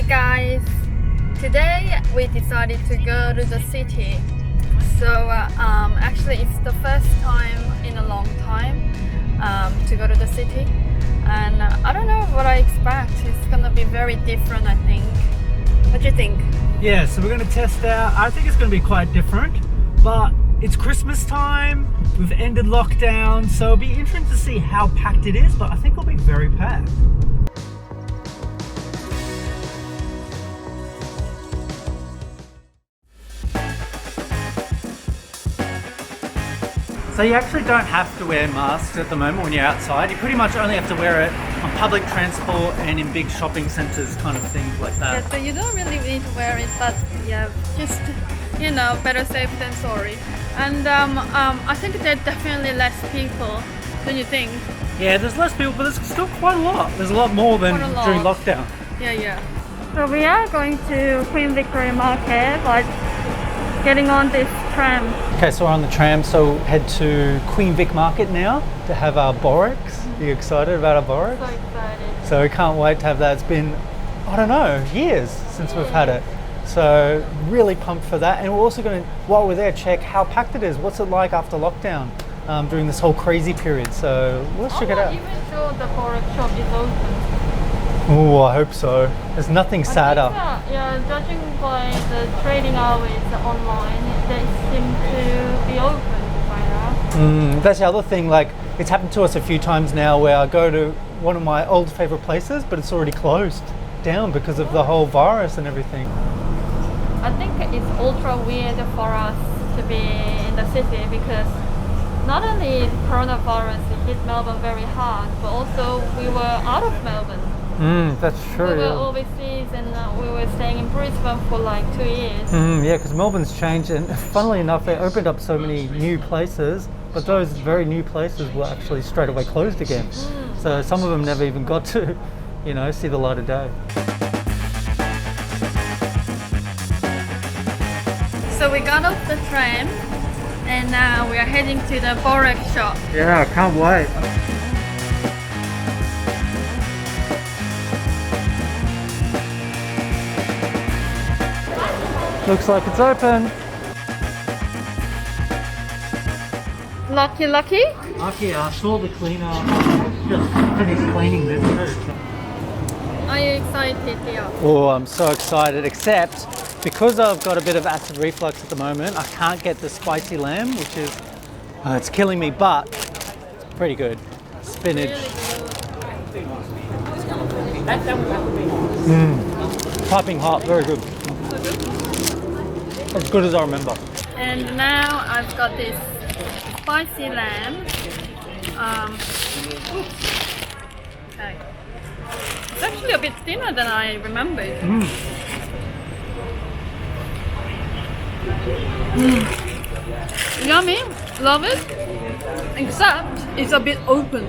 guys, today we decided to go to the city. So actually it's the first time in a long time to go to the city, and I don't know what I expect. It's gonna be very different, I think. What do you think? Yeah, so we're going to test out. I think it's going to be quite different, but it's Christmas time, we've ended lockdown, so it'll be interesting to see how packed it is, but I think it'll be very packed. So you actually don't have to wear masks at the moment when you're outside. You pretty much only have to wear it on public transport and in big shopping centres, kind of things like that. Yeah, so you don't really need to wear it, but yeah, just, you know, better safe than sorry. And I think there are definitely less people than you think. Yeah, there's less people, but there's still quite a lot. There's a lot more than during lockdown. Yeah. So we are going to Queen Victoria Market, like getting on this tram. Okay, so we're on the tram, so head to Queen Vic Market now to have our Borax. Are you excited about our Borax? So excited. So we can't wait to have that. It's been, I don't know, years since we've had it. So really pumped for that. And we're also going to, while we're there, check how packed it is. What's it like after lockdown during this whole crazy period? So let's check it out. I'm not even sure the Borax shop is open. Oh, I hope so. There's nothing sadder. Yeah, judging by the trading hours online, they seem to be open by now. That's the other thing, like it's happened to us a few times now where I go to one of my old favourite places, but it's already closed down because of the whole virus and everything. I think it's ultra weird for us to be in the city because not only coronavirus hit Melbourne very hard, but also we were out of Melbourne. That's true. We were overseas and we were staying in Brisbane for like 2 years. Yeah, because Melbourne's changed, and funnily enough, they opened up so many new places, but those very new places were actually straight away closed again. So some of them never even got to, you know, see the light of day. So we got off the tram and now we are heading to the Borax shop. Yeah, I can't wait. Looks like it's open. Lucky? Lucky, I saw the cleaner just finished cleaning this too. Are you excited, Theo? Oh, I'm so excited, except because I've got a bit of acid reflux at the moment, I can't get the spicy lamb, which is, it's killing me, but it's pretty good. Spinach. Piping hot, very good. As good as I remember. And now I've got this spicy lamb. Okay. It's actually a bit thinner than I remembered. Yummy, love it. Except it's a bit open.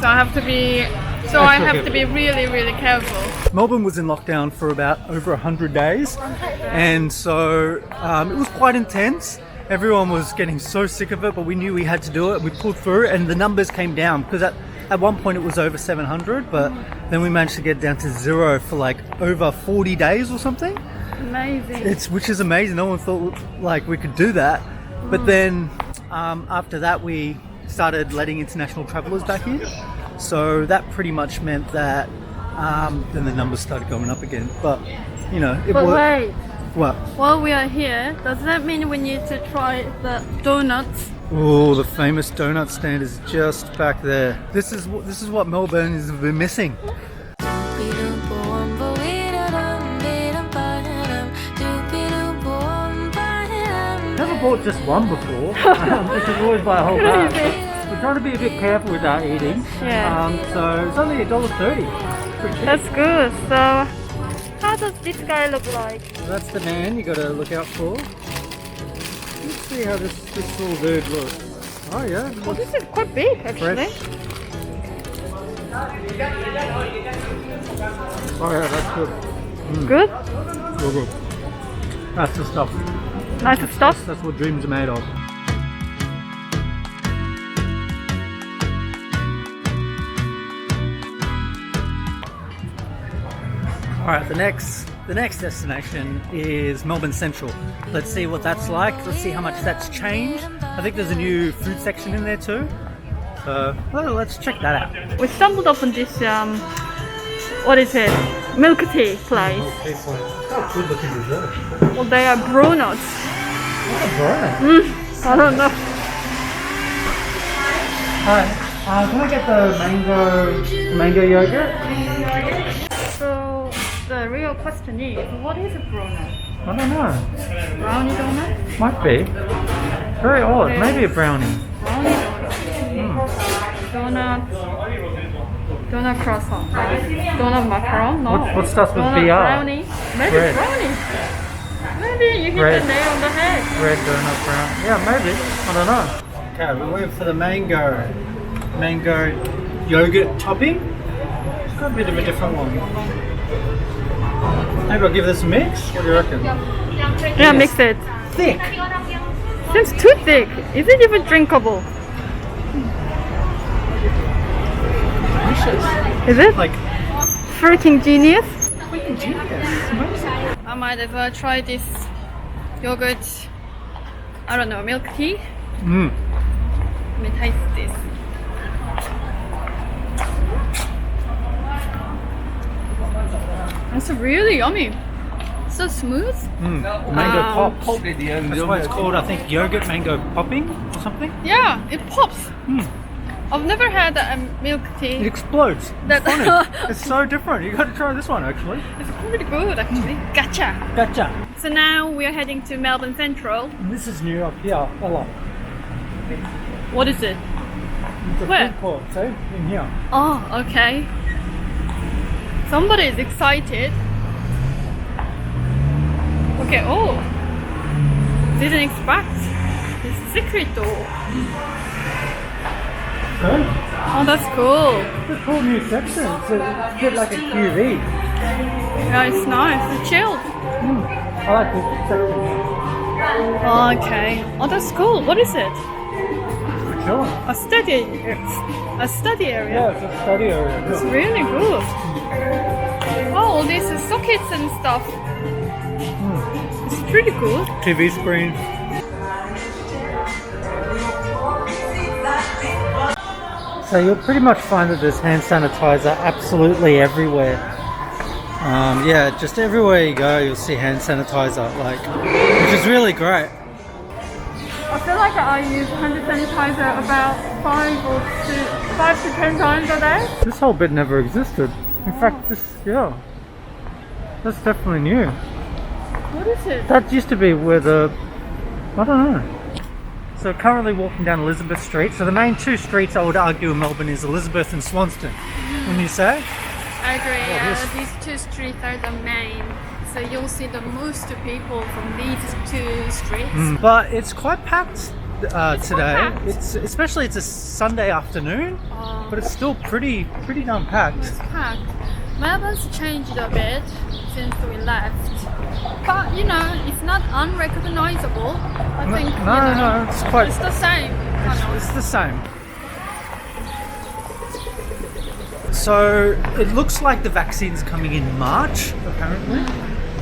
So I have to be really careful. Melbourne was in lockdown for about over 100 days, and so it was quite intense. Everyone was getting so sick of it, but we knew we had to do it. We pulled through, and the numbers came down because at one point it was over 700, but then we managed to get down to 0 for like over 40 days or something. Amazing. Which is amazing. No one thought like we could do that, but then after that we started letting international travellers back in. So that pretty much meant that then the numbers started going up again. But you know, it worked. Wait. What? While we are here, does that mean we need to try the donuts? Oh, the famous donut stand is just back there. This is what Melbourne has been missing. Never bought just one before. This is always buy a whole bag. We're trying to be a bit careful with our eating. Yeah. So it's only $1.30. That's good. So how does this guy look like? So that's the man you got to look out for. Let's see how this little dude looks. Oh yeah. Oh, this is quite big actually. Fresh. Oh yeah, that's good. Good? Real good. That's the stuff. Nice stuff. That's what dreams are made of. All right, the next destination is Melbourne Central. Let's see what that's like. Let's see how much that's changed. I think there's a new food section in there too. So well, let's check that out. We stumbled upon this, what is it? Milk tea place. Oh, good looking dessert. Well, they are bronuts. What's a donut? I don't know. Hi, can I get the mango yogurt? So the real question is, what is a donut? I don't know. Brownie donut? Might be. Very odd. Maybe a brownie. Brownie donut. Donut croissant. Donut macaron? No. What starts with donut BR? Brownie. Maybe Bread. brownie. Maybe you hit Bread. the nail on the head. Red donut brown. Yeah, maybe. I don't know. Okay, we went for the mango yogurt topping. It's got a bit of a different one. Maybe I'll give this a mix. What do you reckon? Yeah, mix it. Thick. Seems too thick. Is it even drinkable? Delicious. Is it? Like Freaking genius. freaking genius. Amazing. I might as well try this yogurt, I don't know, milk tea. Mm. Let me taste this. It's really yummy. So smooth. Mango Wow. pops. That's why it's called, I think, yogurt mango popping or something. Yeah, it pops. I've never had a milk It tea. explodes. That- It's funny. It's so different. You got to try this one actually. It's pretty good actually. Gotcha. Gotcha. So now we are heading to Melbourne Central. And this is new up here. A lot. What is it? It's a Where? food court, see? In here. Oh, okay. Somebody is excited. Okay, oh. Didn't expect. It's a secret door. So, Oh, that's cool. it's a cool new section. It's a bit like a QV. Yeah, it's nice. It's chilled. I like this section. Okay. Oh, that's cool. What is it? For chilling. A study area. Yeah, it's a study area. It's really good. Oh, these are sockets and stuff. It's pretty good. TV screen. So you'll pretty much find that there's hand sanitizer absolutely everywhere. Yeah, just everywhere you go, you'll see hand sanitizer, which is really great. I feel like I use hand sanitizer about 5 to 10 times a day. This whole bit never existed. In fact, that's definitely new. What is it? That used to be where I don't know. So currently walking down Elizabeth Street. So the main two streets I would argue in Melbourne is Elizabeth and Swanston. Wouldn't you say? I agree. this- These two streets are the main. So you'll see the most people from these two streets. But it's quite packed today. packed. Especially it's a Sunday afternoon, Oh, but it's still pretty damn packed. it's packed. Melbourne's changed a bit since we left. But it's not unrecognizable. I think No, it's quite. it's the same. It's the same. So it looks like the vaccine's coming in March, apparently.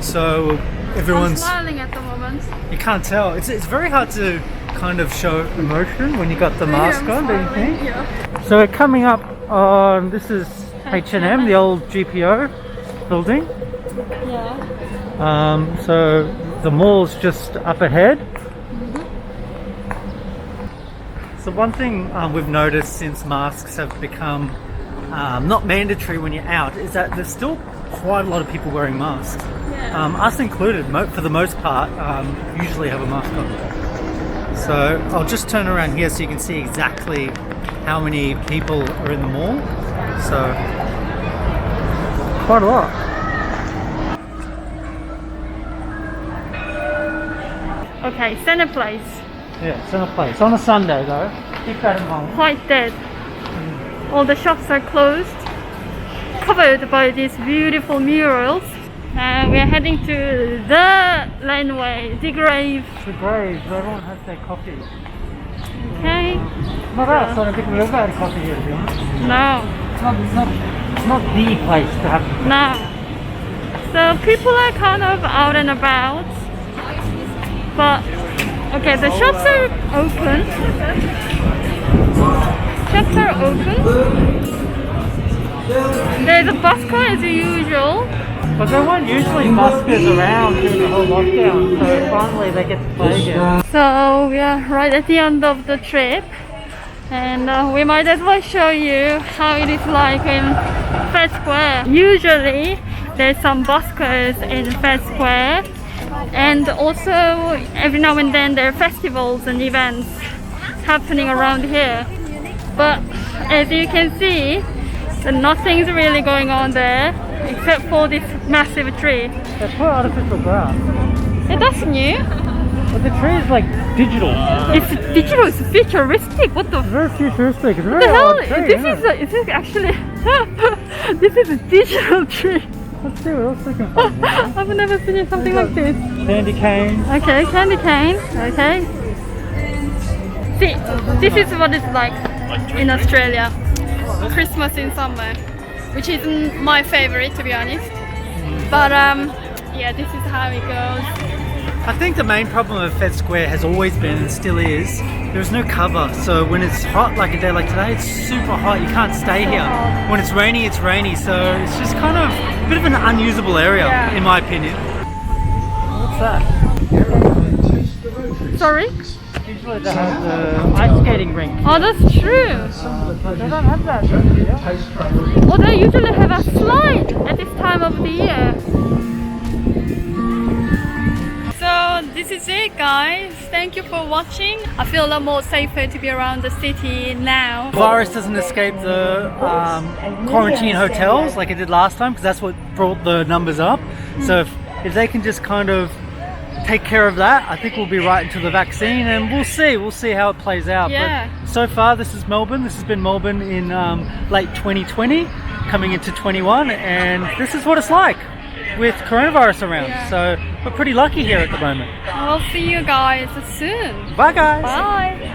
So I'm everyone's. smiling at the moment. You can't tell. It's very hard to kind of show emotion when you got the mask Yeah, I'm on, don't you smiling, think? yeah. So we're coming up on, this is H&M, the old GPO building. Yeah. So the mall's just up ahead. So one thing we've noticed since masks have become not mandatory when you're out is that there's still quite a lot of people wearing masks. Yeah. Us included, for the most part, usually have a mask on. So I'll just turn around here so you can see exactly how many people are in the mall. So quite a lot. Okay, center place. Yeah, center place. On a Sunday though. Keep that in mind. Quite dead. All the shops are closed, covered by these beautiful murals. And we are heading to the Laneway, the grave. The graves, everyone has their coffee. Okay? Not us, I don't think we've ever had a coffee here to be honest. No, It's not the place to have. no. So people are kind of out and about. But okay, the shops are open. Shops are open. There's a busker as usual. But there weren't usually buskers around during the whole lockdown, so finally they get to play again. So we are right at the end of the trip, and we might as well show you how it is like in Fed Square. Usually there's some buskers in Fed Square, and also every now and then there are festivals and events happening around here. But as you can see, nothing's really going on there except for this massive tree. They put artificial grass. Yeah, that's new. But the tree is like digital. It's digital, it's futuristic. What the? It's very futuristic. It's a What very the hell? odd tree, This is actually this is a digital tree. Let's see what else we can find. Here. I've never seen something like this. Candy cane. Okay, candy cane. Okay. See, this is what it's like in Australia. Christmas in summer, which isn't my favorite to be honest. But yeah, this is how it goes. I think the main problem of Fed Square has always been and still is there's no cover. So when it's hot like a day like today, it's super hot. You can't stay here. When it's rainy, it's rainy. So it's just kind of a bit of an unusable area, in my opinion. What's that? Sorry? Usually they have the ice skating rink. Oh, that's true. They don't have that here. Well, they usually have a slide at this time of the year. So this is it, guys. Thank you for watching. I feel a lot more safer to be around the city now. The virus doesn't escape the quarantine hotels like it did last time, because that's what brought the numbers up. So if they can just kind of take care of that, I think we'll be right into the vaccine, and we'll see how it plays out. Yeah. But so far this is Melbourne. This has been Melbourne in late 2020 coming into 21, and this is what it's like with coronavirus around. So we're pretty lucky here at the moment. I'll see you guys soon. Bye guys. Bye.